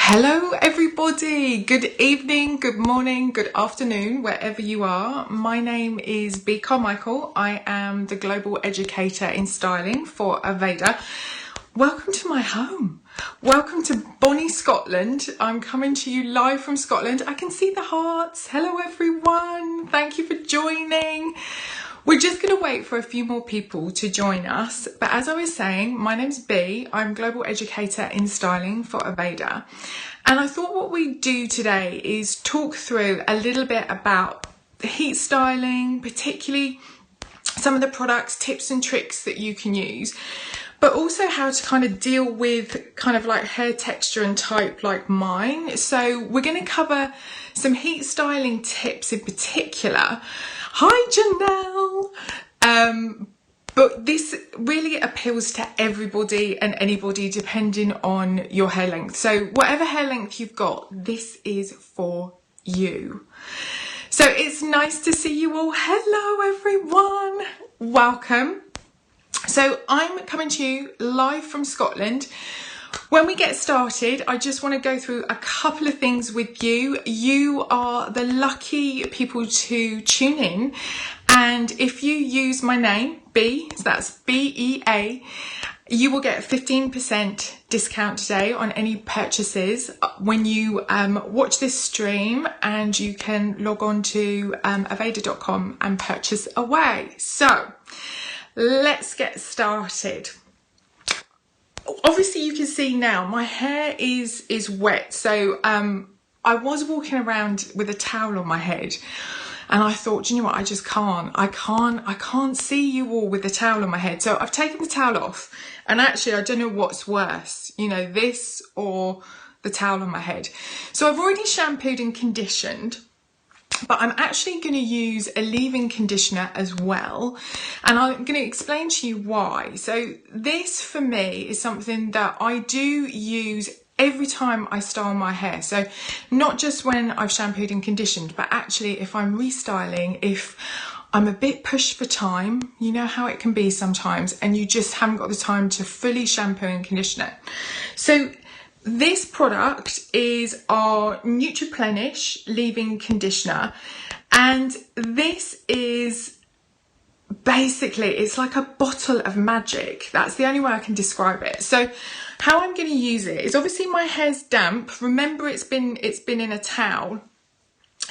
Hello everybody, good evening, good morning, good afternoon, wherever you are. My name is Bea Carmichael. I am the Global Educator in Styling for Aveda. Welcome to my home. Welcome to Bonnie, Scotland. I'm coming to you live from Scotland. I can see the hearts. Hello everyone. Thank you for joining. We're just going to wait for a few more people to join us. But as I was saying, my name's Bea. I'm Global Educator in Styling for Aveda. And I thought what we'd do today is talk through a little bit about heat styling, particularly some of the products, tips and tricks that you can use, but also how to kind of deal with kind of like hair texture and type like mine. So we're going to cover some heat styling tips in particular. Hi Janelle! But this really appeals to everybody and anybody depending on your hair length. So whatever hair length you've got, this is for you. So it's nice to see you all. Hello everyone, welcome. So I'm coming to you live from Scotland. When we get started, I just want to go through a couple of things with you. You are the lucky people to tune in. And if you use my name, Bea, so that's B-E-A, you will get 15% discount today on any purchases when you watch this stream, and you can log on to aveda.com and purchase away. So let's get started. Obviously you can see now my hair is wet, so I was walking around with a towel on my head, and I thought, do you know what, I can't see you all with the towel on my head. So I've taken the towel off, and actually I don't know what's worse, you know, this or the towel on my head. So I've already shampooed and conditioned, but I'm actually going to use a leave-in conditioner as well, and I'm going to explain to you why. So this for me is something that I do use every time I style my hair. So not just when I've shampooed and conditioned, but actually if I'm restyling, if I'm a bit pushed for time, you know how it can be sometimes, and you just haven't got the time to fully shampoo and condition it. So this product is our Nutriplenish Leave-In Conditioner, and this is basically, it's like a bottle of magic. That's the only way I can describe it. So how I'm going to use it is, obviously my hair's damp. Remember, it's been in a towel,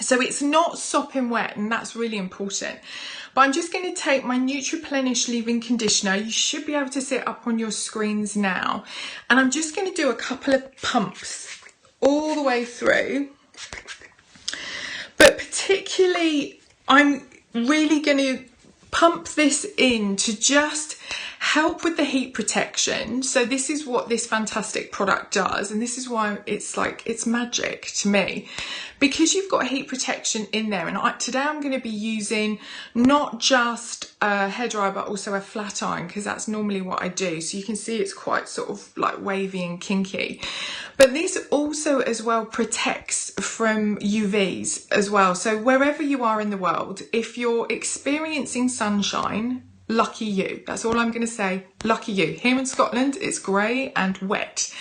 so it's not sopping wet, and that's really important. But I'm just going to take my Nutriplenish Leave-In Conditioner. You should be able to see it up on your screens now. And I'm just going to do a couple of pumps all the way through. But particularly, I'm really going to pump this in to just help with the heat protection. So this is what this fantastic product does, and this is why it's like, it's magic to me, because you've got heat protection in there. And today I'm going to be using not just a hairdryer, but also a flat iron, because that's normally what I do. So you can see it's quite sort of like wavy and kinky, but this also as well protects from UVs as well. So wherever you are in the world, if you're experiencing sunshine, lucky you. That's all I'm going to say. Lucky you. Here in Scotland, it's grey and wet.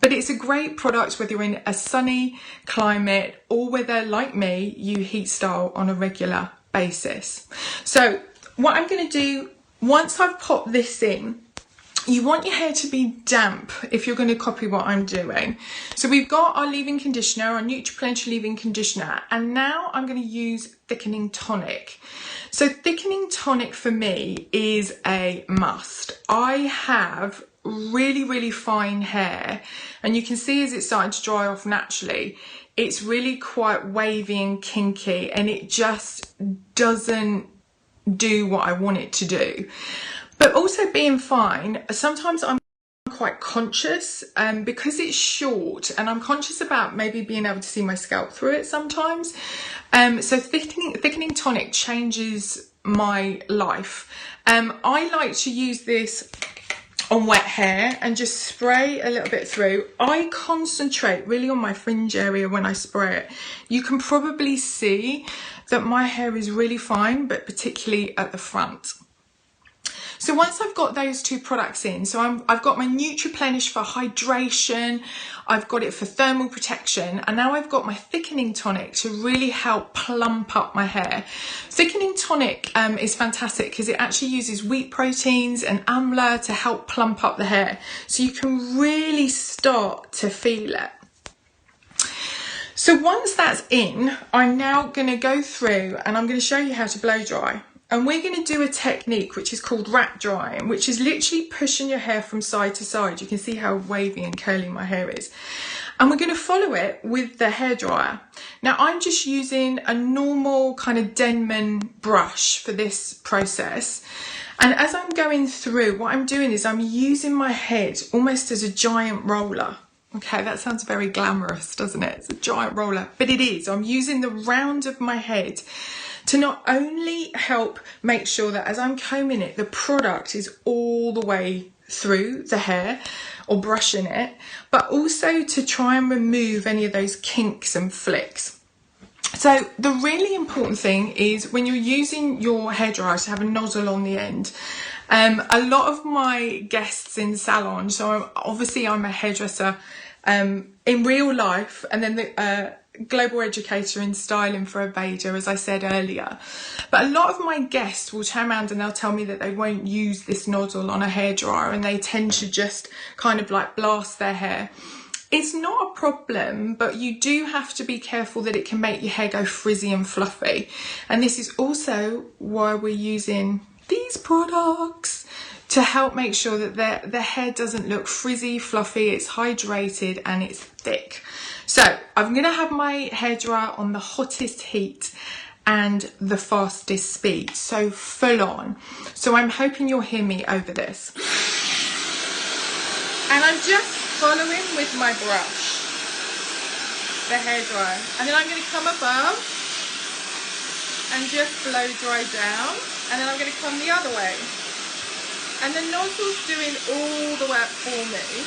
But it's a great product whether you're in a sunny climate or whether, like me, you heat style on a regular basis. So what I'm going to do, once I've popped this in, you want your hair to be damp if you're going to copy what I'm doing. So we've got our leave-in conditioner, our Nutriplenish Leave-In Conditioner, and now I'm going to use Thickening Tonic. So Thickening Tonic for me is a must. I have really fine hair, and you can see as it's starting to dry off naturally, it's really quite wavy and kinky, and it just doesn't do what I want it to do. But also being fine, sometimes I'm quite conscious because it's short, and I'm conscious about maybe being able to see my scalp through it sometimes. So Thickening Tonic changes my life. I like to use this on wet hair and just spray a little bit through. I concentrate really on my fringe area when I spray it. You can probably see that my hair is really fine, but particularly at the front. So once I've got those two products in, so I've got my Nutriplenish for hydration, I've got it for thermal protection, and now I've got my Thickening Tonic to really help plump up my hair. Thickening Tonic is fantastic because it actually uses wheat proteins and amla to help plump up the hair. So you can really start to feel it. So once that's in, I'm now going to go through and I'm going to show you how to blow dry. And we're going to do a technique which is called wrap drying, which is literally pushing your hair from side to side. You can see how wavy and curly my hair is. And we're going to follow it with the hairdryer. Now I'm just using a normal kind of Denman brush for this process. And as I'm going through, what I'm doing is I'm using my head almost as a giant roller. Okay, that sounds very glamorous, doesn't it? It's a giant roller, but it is. I'm using the round of my head to not only help make sure that as I'm combing it, the product is all the way through the hair or brushing it, but also to try and remove any of those kinks and flicks. So the really important thing is when you're using your hairdryer to have a nozzle on the end. A lot of my guests in salon, so obviously I'm a hairdresser in real life, and then the global educator in styling for Aveda, as I said earlier. But a lot of my guests will turn around and they'll tell me that they won't use this nozzle on a hairdryer and they tend to just kind of like blast their hair. It's not a problem, but you do have to be careful that it can make your hair go frizzy and fluffy. And this is also why we're using these products to help make sure that the hair doesn't look frizzy, fluffy, it's hydrated and it's thick. So I'm going to have my hairdryer on the hottest heat and the fastest speed, so full on. So I'm hoping you'll hear me over this. And I'm just following with my brush, the hairdryer. And then I'm going to come above and just blow dry down. And then I'm going to come the other way. And the nozzle's doing all the work for me.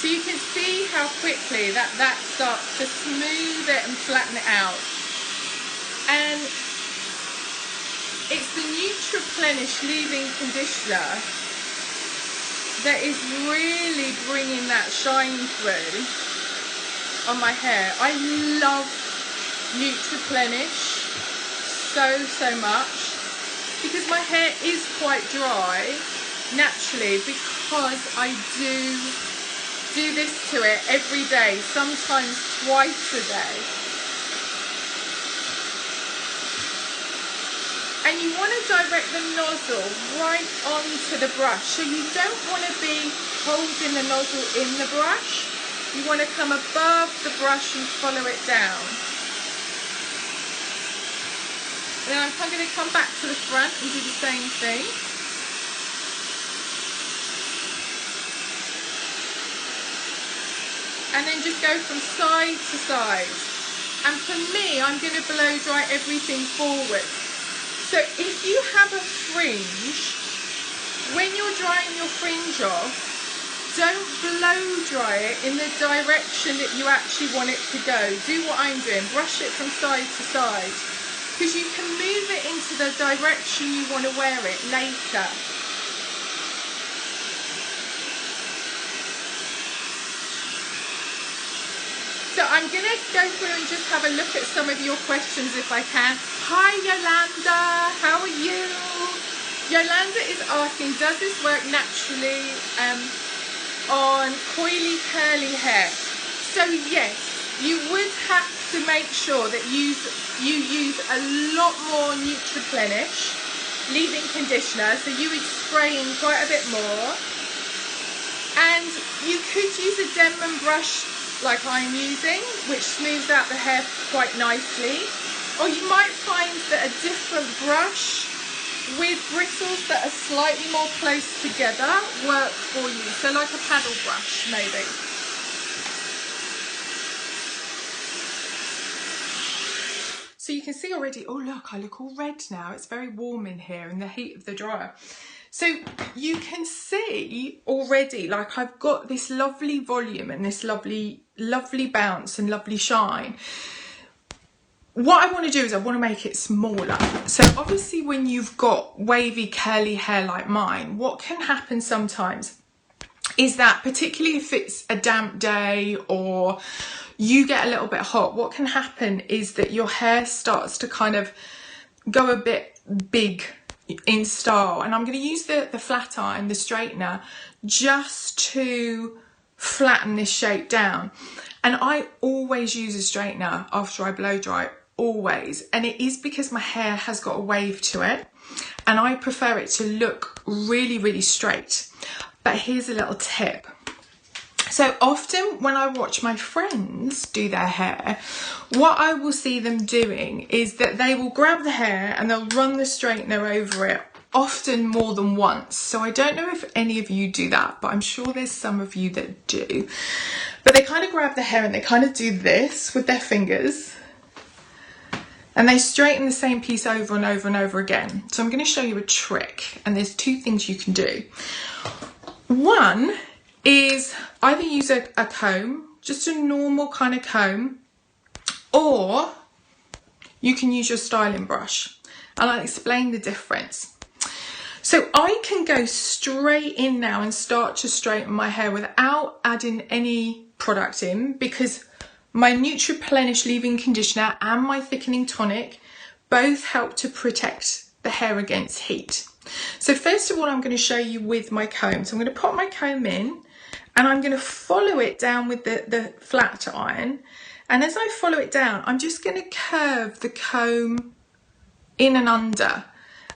So you can see how quickly that starts to smooth it and flatten it out. And it's the Nutriplenish Leave-In Conditioner that is really bringing that shine through on my hair. I love Nutriplenish so much because my hair is quite dry naturally, because I do this to it every day, sometimes twice a day. And you want to direct the nozzle right onto the brush, so you don't want to be holding the nozzle in the brush. You want to come above the brush and follow it down. And then I'm going to come back to the front and do the same thing. And then just go from side to side. And for me, I'm going to blow dry everything forward. So if you have a fringe, when you're drying your fringe off, don't blow dry it in the direction that you actually want it to go. Do what I'm doing, brush it from side to side, because you can move it into the direction you want to wear it later. So I'm going to go through and just have a look at some of your questions if I can. Hi Yolanda, how are you? Yolanda is asking, does this work naturally on coily curly hair? So yes, you would have to make sure that you use a lot more Nutriplenish Leave-In Conditioner, so you would spray in quite a bit more. And you could use a Denman brush like I'm using, which smooths out the hair quite nicely. Or you might find that a different brush with bristles that are slightly more close together work for you. So like a paddle brush maybe. So you can see already, oh look, I look all red now. It's very warm in here in the heat of the dryer. So you can see already, like I've got this lovely volume and this lovely bounce and lovely shine. what I want to do is I want to make it smaller. So obviously when you've got wavy curly hair like mine, what can happen sometimes is that, particularly if it's a damp day or you get a little bit hot, what can happen is that your hair starts to kind of go a bit big in style. And I'm going to use the flat iron, the straightener, just to flatten this shape down. And I always use a straightener after I blow dry, always. And it is because my hair has got a wave to it and I prefer it to look really, really straight. But here's a little tip. So often when I watch my friends do their hair, what I will see them doing is that they will grab the hair and they'll run the straightener over it, often more than once. So I don't know if any of you do that, but I'm sure there's some of you that do. But they kind of grab the hair and they kind of do this with their fingers. And they straighten the same piece over and over and over again. So I'm going to show you a trick. And there's two things you can do. One is either use a comb, just a normal kind of comb, or you can use your styling brush. And I'll explain the difference. So I can go straight in now and start to straighten my hair without adding any product in, because my Nutriplenish Leave-In Conditioner and my Thickening Tonic both help to protect the hair against heat. So first of all, I'm going to show you with my comb. So I'm going to put my comb in and I'm going to follow it down with the flat iron. And as I follow it down, I'm just going to curve the comb in and under.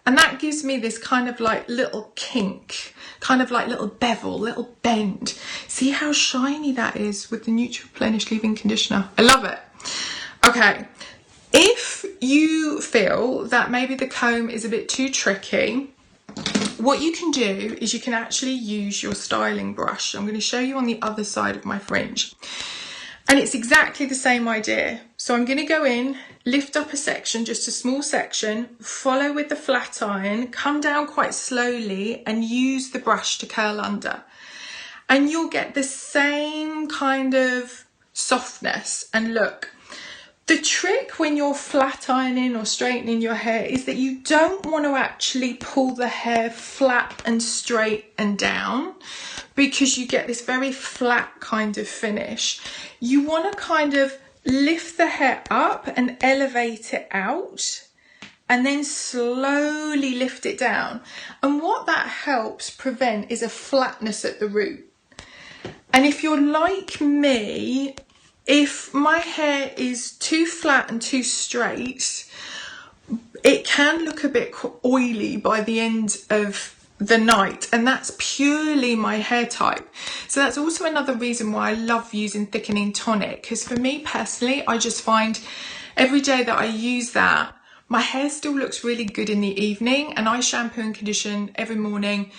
And that gives me this kind of like little kink, kind of like little bevel, little bend. See how shiny that is with the Nutriplenish Leave-In Conditioner? I love it. Okay, if you feel that maybe the comb is a bit too tricky, what you can do is you can actually use your styling brush. I'm going to show you on the other side of my fringe. And it's exactly the same idea. So I'm going to go in, lift up a section, just a small section, follow with the flat iron, come down quite slowly and use the brush to curl under. And you'll get the same kind of softness and look. The trick when you're flat ironing or straightening your hair is that you don't want to actually pull the hair flat and straight and down, because you get this very flat kind of finish. You want to kind of lift the hair up and elevate it out and then slowly lift it down. And what that helps prevent is a flatness at the root. And if you're like me, if my hair is too flat and too straight, it can look a bit oily by the end of the night, and that's purely my hair type. So that's also another reason why I love using Thickening Tonic, because for me personally, I just find every day that I use that, my hair still looks really good in the evening, and I shampoo and condition every morning,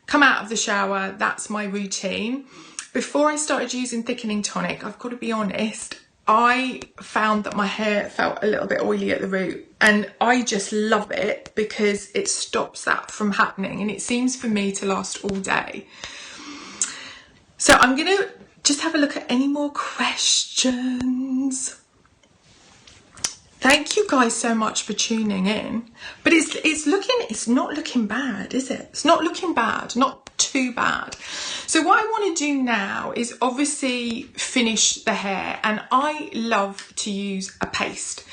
come out of the shower, that's my routine. Before I started using Thickening Tonic, I've got to be honest, I found that my hair felt a little bit oily at the root, and I just love it because it stops that from happening, and it seems for me to last all day. So I'm going to just have a look at any more questions. Thank you guys so much for tuning in. But it's not looking bad, is it? It's not looking bad, not too bad. So what I want to do now is obviously finish the hair, and I love to use a paste.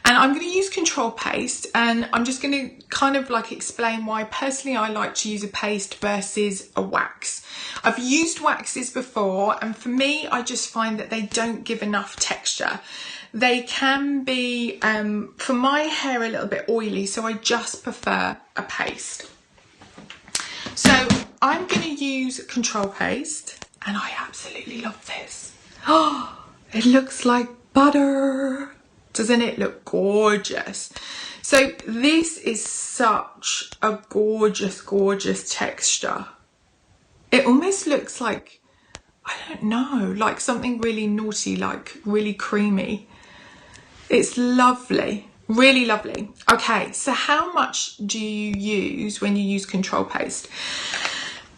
And I'm going to use control paste, and I'm just going to kind of like explain why personally I like to use a paste versus a wax. I've used waxes before, and for me, I just find that they don't give enough texture. They can be, for my hair, a little bit oily, so I just prefer a paste. So I'm going to use control paste, and I absolutely love this. Oh, it looks like butter. Doesn't it look gorgeous? So this is such a gorgeous, gorgeous texture. It almost looks like, I don't know, like something really naughty, like really creamy. It's lovely, really lovely. Okay, so how much do you use when you use control paste?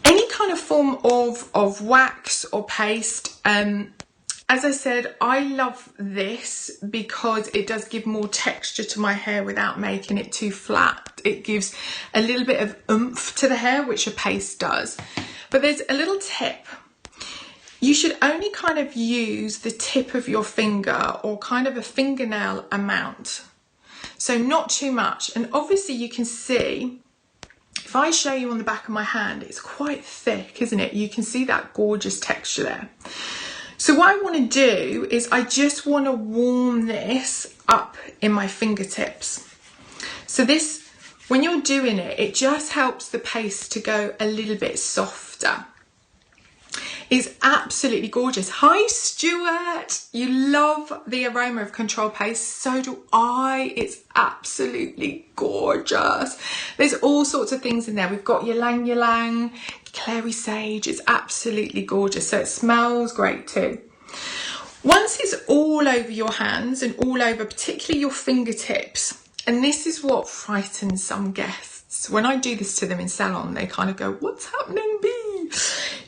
Any kind of form of wax or paste, As I said, I love this because it does give more texture to my hair without making it too flat. It gives a little bit of oomph to the hair, which a paste does. But there's a little tip. You should only kind of use the tip of your finger or kind of a fingernail amount. So not too much. And obviously you can see, if I show you on the back of my hand, it's quite thick, isn't it? You can see that gorgeous texture there. So what I want to do is I just want to warm this up in my fingertips. So this, when you're doing it, it just helps the paste to go a little bit softer. It's absolutely gorgeous. Hi Stuart, you love the aroma of Control Paste, so do I. It's absolutely gorgeous. There's all sorts of things in there. We've got ylang ylang, clary sage. It's absolutely gorgeous. So it smells great too. Once it's all over your hands and all over particularly your fingertips, and this is what frightens some guests. When I do this to them in salon, they kind of go, what's happening, Bea?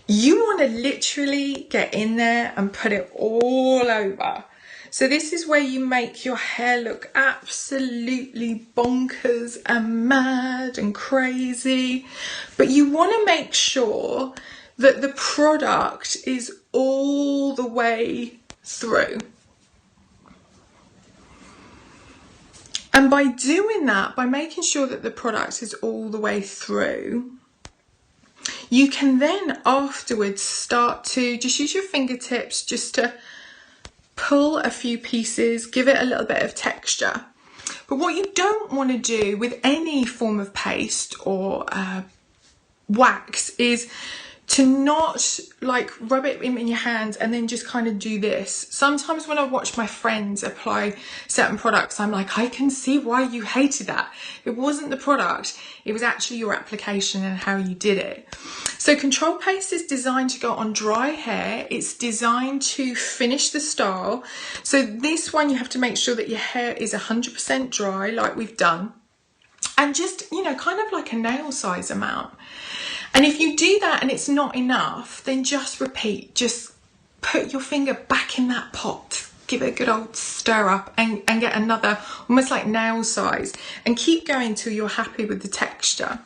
You want to literally get in there and put it all over. So this is where you make your hair look absolutely bonkers and mad and crazy. But you want to make sure that the product is all the way through. And by doing that, by making sure that the product is all the way through, you can then afterwards start to just use your fingertips just to pull a few pieces, give it a little bit of texture. But what you don't want to do with any form of paste or wax is to not like rub it in your hands and then just kind of do this. Sometimes when I watch my friends apply certain products, I'm like, I can see why you hated that. It wasn't the product, it was actually your application and how you did it. So Control Paste is designed to go on dry hair. It's designed to finish the style. So this one, you have to make sure that your hair is 100% dry like we've done. And just, you know, kind of like a nail size amount. And if you do that and it's not enough, then just repeat. Just put your finger back in that pot, give it a good old stir up and get another, almost like nail size, and keep going till you're happy with the texture.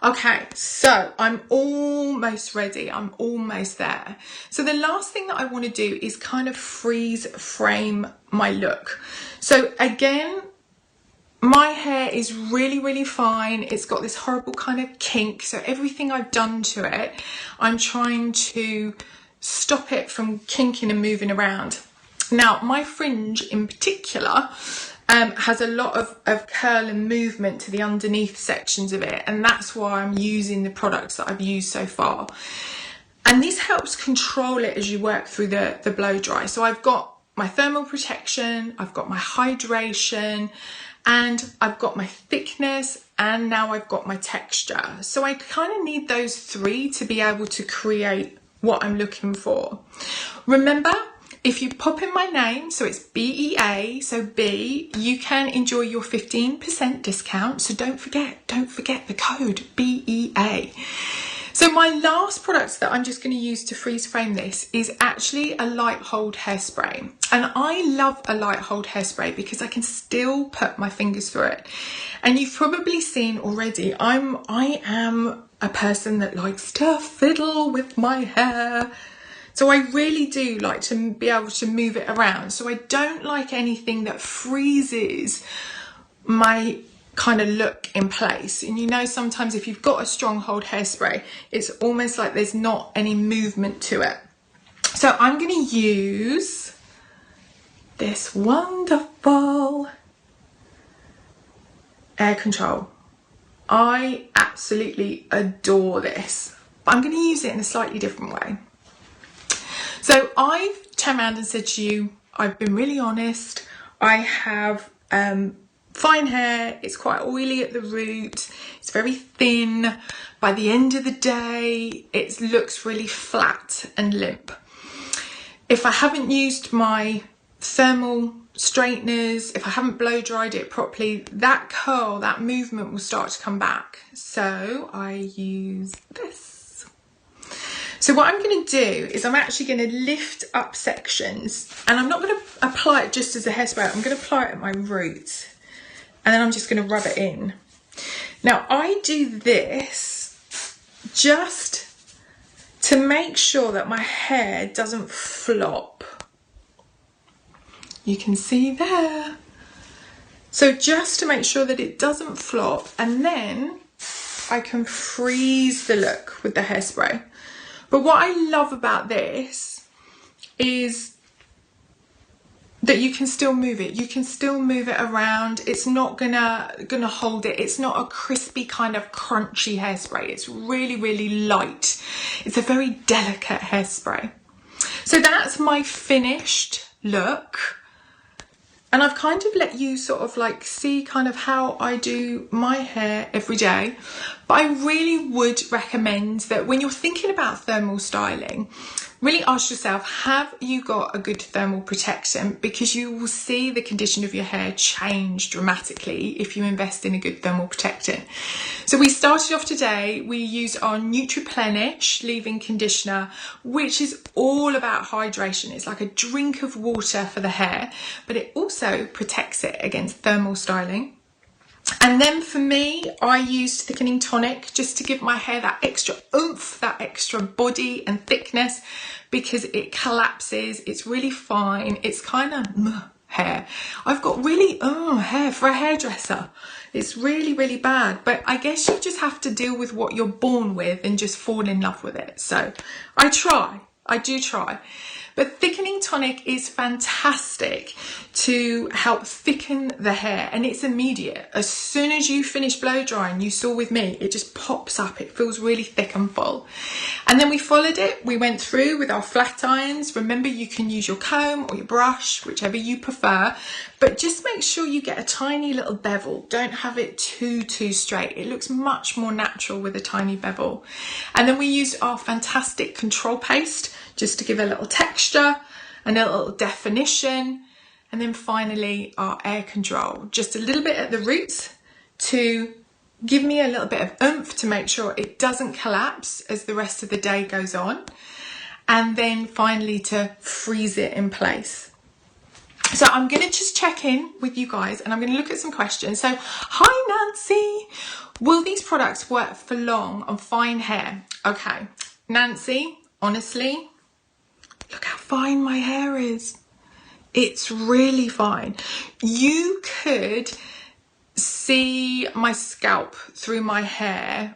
Okay, so I'm almost ready. I'm almost there. So the last thing that I want to do is kind of freeze frame my look. So again, my hair is really, really fine. It's got this horrible kind of kink. So everything I've done to it, I'm trying to stop it from kinking and moving around. Now, my fringe in particular has a lot of curl and movement to the underneath sections of it. And that's why I'm using the products that I've used so far. And this helps control it as you work through the blow dry. So I've got my thermal protection, I've got my hydration, and I've got my thickness, and now I've got my texture. So I kind of need those three to be able to create what I'm looking for. Remember, if you pop in my name, so it's BEA, so B, you can enjoy your 15% discount. So don't forget the code BEA. So my last product that I'm just going to use to freeze frame this is actually a light hold hairspray. And I love a light hold hairspray because I can still put my fingers through it. And you've probably seen already, I am a person that likes to fiddle with my hair. So I really do like to be able to move it around. So I don't like anything that freezes my kind of look in place. And you know, sometimes if you've got a strong hold hairspray, it's almost like there's not any movement to it. So I'm going to use this wonderful air control. I absolutely adore this, but I'm going to use it in a slightly different way. So I've turned around and said to you, I've been really honest. I have fine hair, it's quite oily at the root, it's very thin. By the end of the day, it looks really flat and limp. If I haven't used my thermal straighteners, if I haven't blow dried it properly, that curl, that movement will start to come back. So I use this. So what I'm going to do is I'm actually going to lift up sections, and I'm not going to apply it just as a hairspray. I'm going to apply it at my roots, and then I'm just going to rub it in. Now I do this just to make sure that my hair doesn't flop. You can see there. So just to make sure that it doesn't flop, and then I can freeze the look with the hairspray. But what I love about this is that you can still move it. You can still move it around. It's not gonna hold it. It's not a crispy kind of crunchy hairspray. It's really, really light. It's a very delicate hairspray. So that's my finished look. And I've kind of let you sort of like see kind of how I do my hair every day. But I really would recommend that when you're thinking about thermal styling, really ask yourself, have you got a good thermal protectant? Because you will see the condition of your hair change dramatically if you invest in a good thermal protectant. So we started off today, we used our Nutriplenish Leave-In Conditioner, which is all about hydration. It's like a drink of water for the hair, but it also protects it against thermal styling. And then for me, I used Thickening Tonic just to give my hair that extra oomph, that extra body and thickness, because it collapses. It's really fine. It's kind of hair. I've got really hair for a hairdresser. It's really, really bad. But I guess you just have to deal with what you're born with and just fall in love with it. So I try. I do try. But Thickening Tonic is fantastic to help thicken the hair, and it's immediate. As soon as you finish blow drying, you saw with me, it just pops up. It feels really thick and full. And then we followed it. We went through with our flat irons. Remember, you can use your comb or your brush, whichever you prefer, but just make sure you get a tiny little bevel. Don't have it too straight. It looks much more natural with a tiny bevel. And then we used our fantastic control paste just to give a little texture and a little definition. And then finally our air control, just a little bit at the roots to give me a little bit of oomph to make sure it doesn't collapse as the rest of the day goes on. And then finally to freeze it in place. So I'm going to just check in with you guys, and I'm going to look at some questions. So, hi Nancy, will these products work for long on fine hair? Okay, Nancy, honestly, look how fine my hair is. It's really fine. You could see my scalp through my hair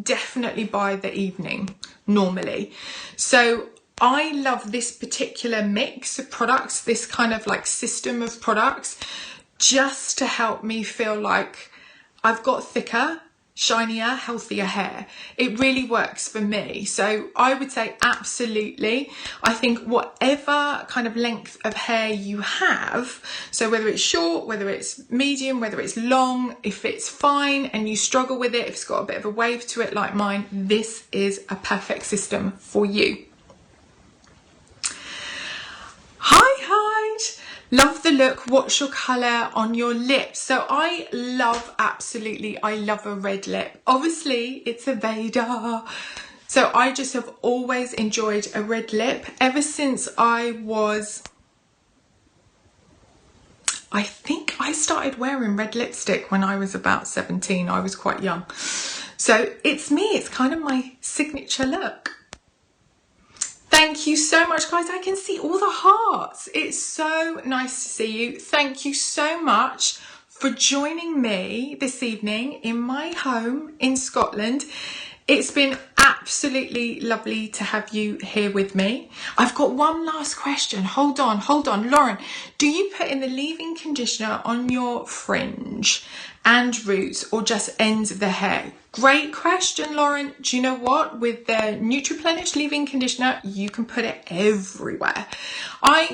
definitely by the evening normally. So I love this particular mix of products, this kind of like system of products, just to help me feel like I've got thicker, shinier, healthier hair. It really works for me. So I would say absolutely. I think whatever kind of length of hair you have, so whether it's short, whether it's medium, whether it's long, if it's fine and you struggle with it, if it's got a bit of a wave to it like mine, this is a perfect system for you. Love the look. What's your colour on your lips? So I love a red lip. Obviously it's Aveda. So I just have always enjoyed a red lip ever since I think I started wearing red lipstick when I was about 17. I was quite young. So it's me. It's kind of my signature look. Thank you so much, guys. I can see all the hearts. It's so nice to see you. Thank you so much for joining me this evening in my home in Scotland. It's been absolutely lovely to have you here with me. I've got one last question. Hold on. Lauren, do you put in the leave-in conditioner on your fringe and roots or just ends of the hair? Great question, Lauren. Do you know what? With the Nutriplenish Leave-In Conditioner, you can put it everywhere.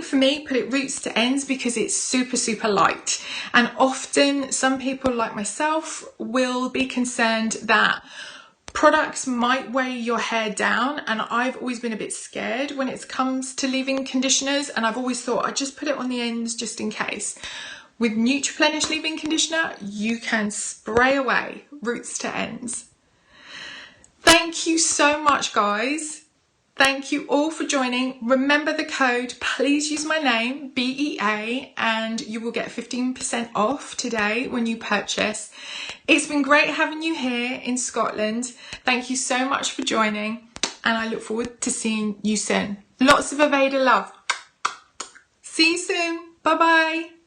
For me, put it roots to ends because it's super light. And often some people like myself will be concerned that products might weigh your hair down, and I've always been a bit scared when it comes to leave-in conditioners, and I've always thought I'd just put it on the ends just in case. With Nutriplenish Leave-In Conditioner, you can spray away roots to ends. Thank you so much, guys. Thank you all for joining. Remember the code, please use my name, BEA, and you will get 15% off today when you purchase. It's been great having you here in Scotland. Thank you so much for joining, and I look forward to seeing you soon. Lots of Aveda love. See you soon. Bye-bye.